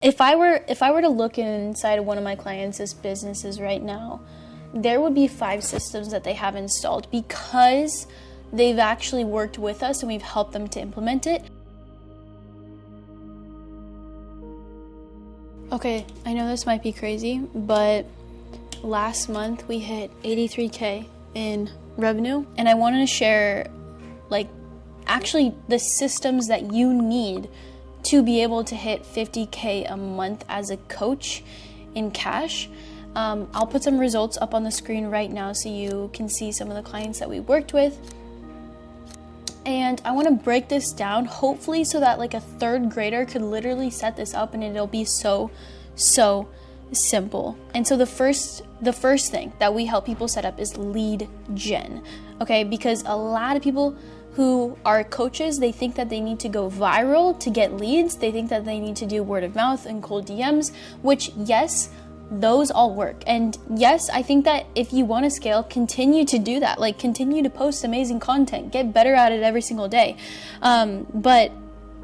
If I were to look inside of one of my clients' businesses right now, there would be 5 systems that they have installed because they've actually worked with us and we've helped them to implement it. Okay, I know this might be crazy, but last month we hit 83K in revenue, and I wanted to share actually the systems that you need to be able to hit 50K a month as a coach in cash. I'll put some results up on the screen right now so you can see some of the clients that we worked with. And I want to break this down, hopefully so that like a 3rd grader could literally set this up and it'll be so simple. And so the first thing that we help people set up is lead gen. Okay, because a lot of people who are coaches, they think that they need to go viral to get leads. They think that they need to do word of mouth and cold DMs, which yes, those all work. And yes, I think that if you want to scale, continue to do that. Like, continue to post amazing content, get better at it every single day. But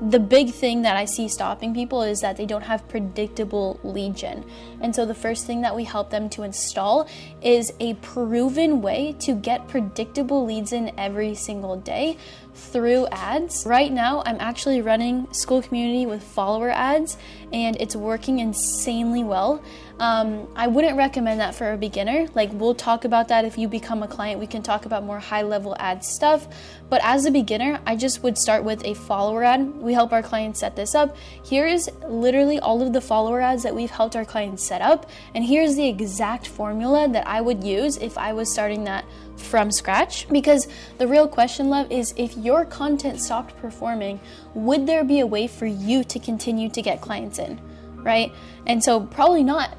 the big thing that I see stopping people is that they don't have predictable lead gen. And so the first thing that we help them to install is a proven way to get predictable leads in every single day through ads. Right now, I'm actually running School Community with follower ads, and it's working insanely well. I wouldn't recommend that for a beginner. Like, we'll talk about that if you become a client. We can talk about more high-level ad stuff. But as a beginner, I just would start with a follower ad. We help our clients set this up. Here's literally all of the follower ads that we've helped our clients set up. And here's the exact formula that I would use if I was starting that from scratch. Because the real question, love, is if your content stopped performing, would there be a way for you to continue to get clients in, right? And so probably not.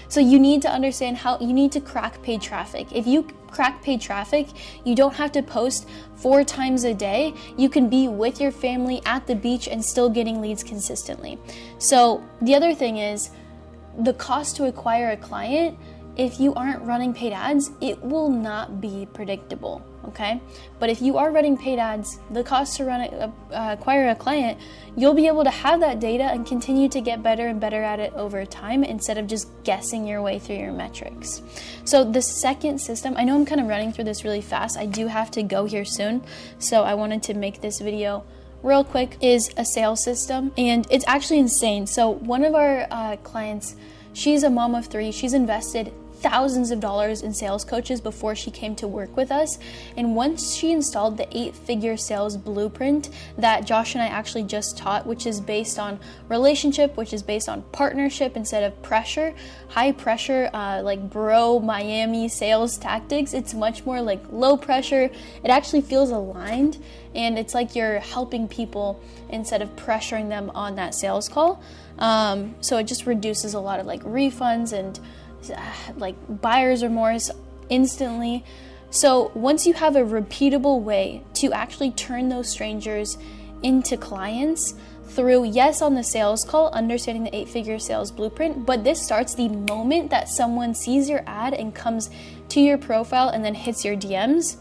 So you need to understand how you need to crack paid traffic. If you crack paid traffic, you don't have to post 4 times a day. You can be with your family at the beach and still getting leads consistently. So the other thing is the cost to acquire a client. If you aren't running paid ads, it will not be predictable, okay? But if you are running paid ads, the cost to acquire a client, you'll be able to have that data and continue to get better and better at it over time instead of just guessing your way through your metrics. So the second system, I know I'm kind of running through this really fast. I do have to go here soon, so I wanted to make this video real quick, is a sales system, and it's actually insane. So one of our clients, she's a mom of 3. She's invested thousands of dollars in sales coaches before she came to work with us. And once she installed the 8-figure sales blueprint that Josh and I actually just taught, which is based on relationship, which is based on partnership instead of pressure, high pressure, like bro Miami sales tactics, it's much more like low pressure. It actually feels aligned, and it's like you're helping people instead of pressuring them on that sales call. So it just reduces a lot of like refunds and like buyer's remorse instantly. So once you have a repeatable way to actually turn those strangers into clients through, yes, on the sales call, understanding the 8-figure sales blueprint, but this starts the moment that someone sees your ad and comes to your profile and then hits your DMs,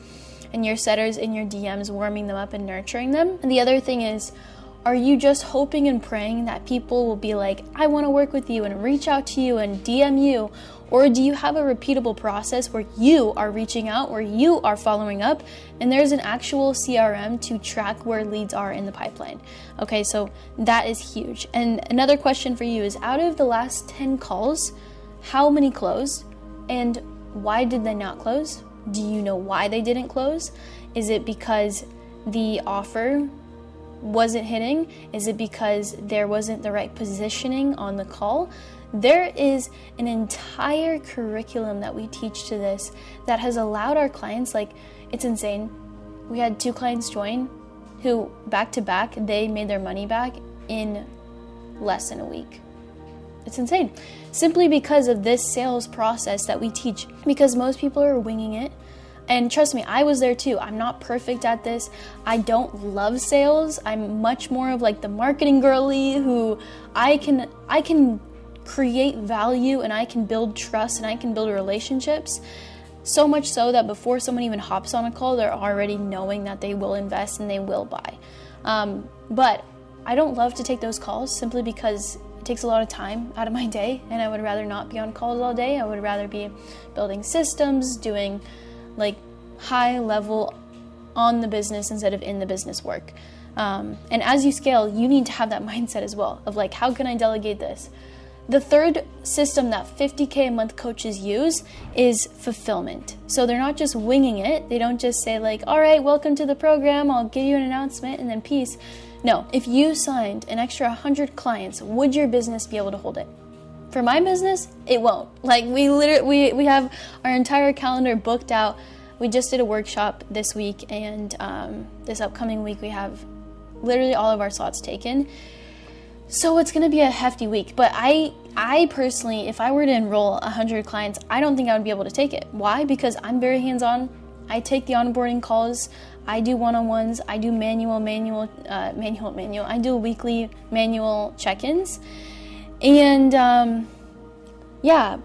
and your setters in your DMs, warming them up and nurturing them. And the other thing is, are you just hoping and praying that people will be like, I want to work with you and reach out to you and DM you? Or do you have a repeatable process where you are reaching out, where you are following up, and there's an actual CRM to track where leads are in the pipeline? Okay, so that is huge. And another question for you is, out of the last 10 calls, how many closed? And why did they not close? Do you know why they didn't close? Is it because the offer wasn't hitting? Is it because there wasn't the right positioning on the call? There is an entire curriculum that we teach to this that has allowed our clients, like, it's insane. We had 2 clients join who back to back, they made their money back in less than a week. It's insane. Simply because of this sales process that we teach, because most people are winging it. And trust me, I was there too. I'm not perfect at this. I don't love sales. I'm much more of like the marketing girly who I can create value and I can build trust and I can build relationships. So much so that before someone even hops on a call, they're already knowing that they will invest and they will buy. But I don't love to take those calls simply because it takes a lot of time out of my day, and I would rather not be on calls all day. I would rather be building systems, doing like high level on the business instead of in the business work. And as you scale, you need to have that mindset as well of like, how can I delegate this? The third system that 50K a month coaches use is fulfillment. So they're not just winging it. They don't just say like, all right, welcome to the program, I'll give you an announcement and then peace. No, if you signed an extra 100 clients, would your business be able to hold it? For my business, it won't. Like we have our entire calendar booked out. We just did a workshop this week, and this upcoming week we have literally all of our slots taken. So it's going to be a hefty week, but I personally, if I were to enroll 100 clients, I don't think I would be able to take it. Why? Because I'm very hands-on. I take the onboarding calls. I do one-on-ones. I do manual. I do weekly manual check-ins. And yeah,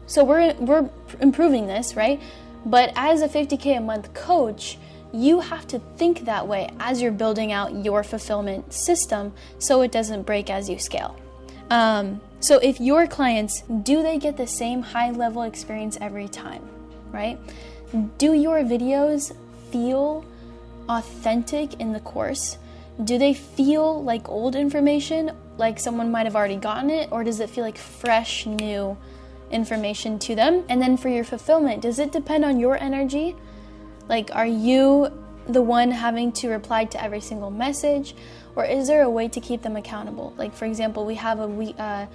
so we're improving this, right? But as a 50K a month coach, you have to think that way as you're building out your fulfillment system so it doesn't break as you scale. So if your clients, do they get the same high level experience every time, right? Do your videos feel authentic in the course? Do they feel like old information, like someone might have already gotten it, or does it feel like fresh, new information to them? And then for your fulfillment, does it depend on your energy? Like, are you the one having to reply to every single message, or is there a way to keep them accountable? Like, for example, we have a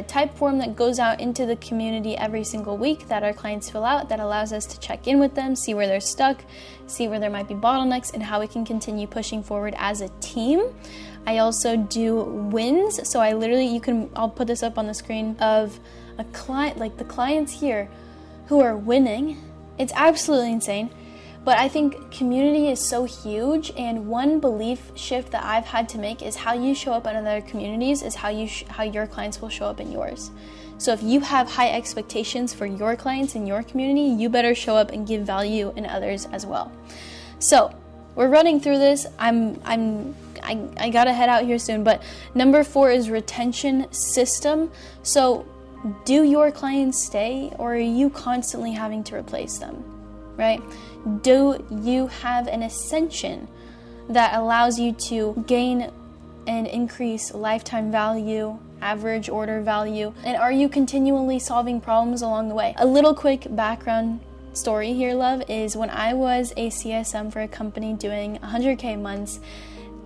type form that goes out into the community every single week that our clients fill out that allows us to check in with them, see where they're stuck, see where there might be bottlenecks, and how we can continue pushing forward as a team. I also do wins. So I'll put this up on the screen of a client, like the clients here who are winning. It's absolutely insane. But I think community is so huge, and one belief shift that I've had to make is how you show up in other communities is how your clients will show up in yours. So if you have high expectations for your clients in your community, you better show up and give value in others as well. So we're running through this. I gotta head out here soon, but number 4 is retention system. So do your clients stay, or are you constantly having to replace them, right? Do you have an ascension that allows you to gain and increase lifetime value, average order value, and are you continually solving problems along the way? A little quick background story here, love, is when I was a CSM for a company doing 100K months,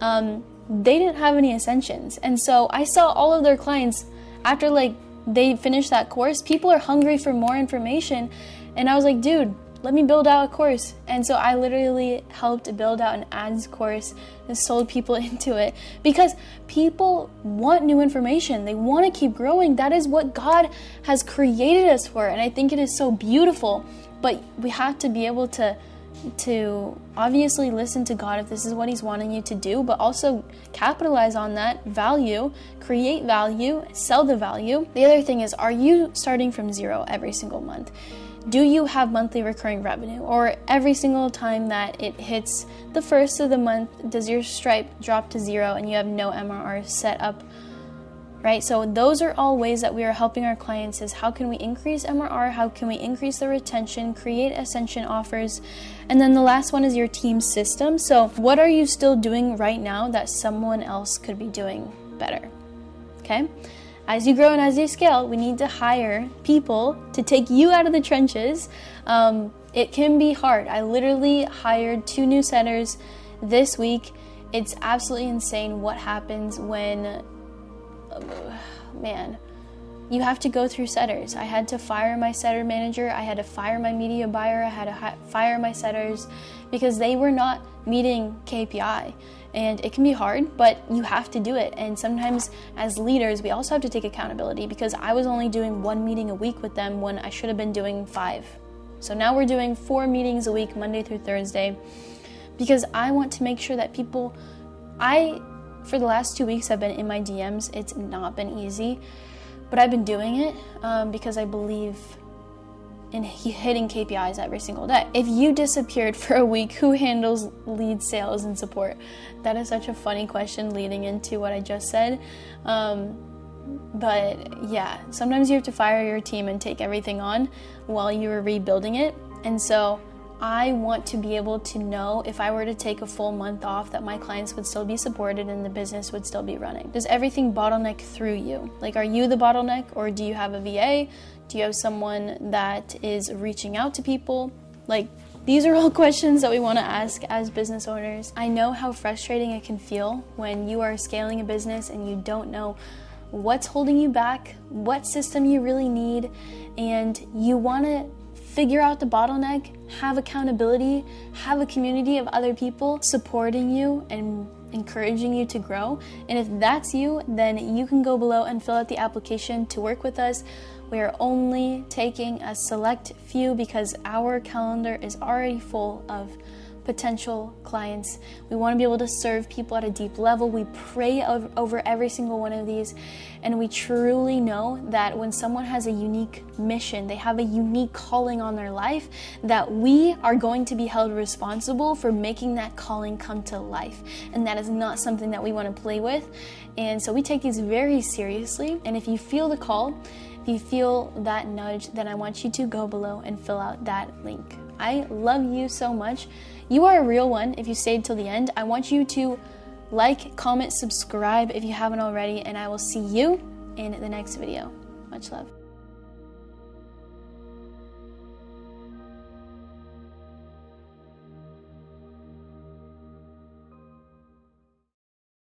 they didn't have any ascensions. And so I saw all of their clients after they finished that course, people are hungry for more information. And I was like, dude, let me build out a course. And so I literally helped build out an ads course and sold people into it because people want new information. They want to keep growing. That is what God has created us for. And I think it is so beautiful, but we have to be able to obviously listen to God if this is what He's wanting you to do, but also capitalize on that value, create value, sell the value. The other thing is, are you starting from zero every single month? Do you have monthly recurring revenue? Or every single time that it hits the first of the month, does your Stripe drop to zero and you have no MRR set up? Right? So those are all ways that we are helping our clients is how can we increase MRR? How can we increase the retention, create ascension offers? And then the last one is your team system. So what are you still doing right now that someone else could be doing better? Okay? As you grow and as you scale, we need to hire people to take you out of the trenches. It can be hard. I literally hired 2 new setters this week. It's absolutely insane what happens when, you have to go through setters. I had to fire my setter manager. I had to fire my media buyer. I had to fire my setters because they were not meeting KPI. And it can be hard, but you have to do it. And sometimes as leaders, we also have to take accountability because I was only doing 1 meeting a week with them when I should have been doing 5. So now we're doing 4 meetings a week, Monday through Thursday, because I want to make sure that people, for the last 2 weeks, I've been in my DMs. It's not been easy, but I've been doing it because I believe in hitting KPIs every single day. If you disappeared for a week, who handles lead sales and support? That is such a funny question leading into what I just said. But yeah, sometimes you have to fire your team and take everything on while you're rebuilding it. And so I want to be able to know if I were to take a full month off that my clients would still be supported and the business would still be running. Does everything bottleneck through you? Like, are you the bottleneck, or do you have a VA? Do you have someone that is reaching out to people? Like, these are all questions that we want to ask as business owners. I know how frustrating it can feel when you are scaling a business and you don't know what's holding you back, what system you really need, and you want to figure out the bottleneck, have accountability, have a community of other people supporting you and encouraging you to grow. And if that's you, then you can go below and fill out the application to work with us. We are only taking a select few because our calendar is already full of potential clients. We want to be able to serve people at a deep level. We pray over every single one of these, and we truly know that when someone has a unique mission, they have a unique calling on their life, that we are going to be held responsible for making that calling come to life. And that is not something that we want to play with. And so we take these very seriously. And if you feel the call, if you feel that nudge, then I want you to go below and fill out that link. I love you so much. You are a real one if you stayed till the end. I want you to like, comment, subscribe if you haven't already, and I will see you in the next video. Much love.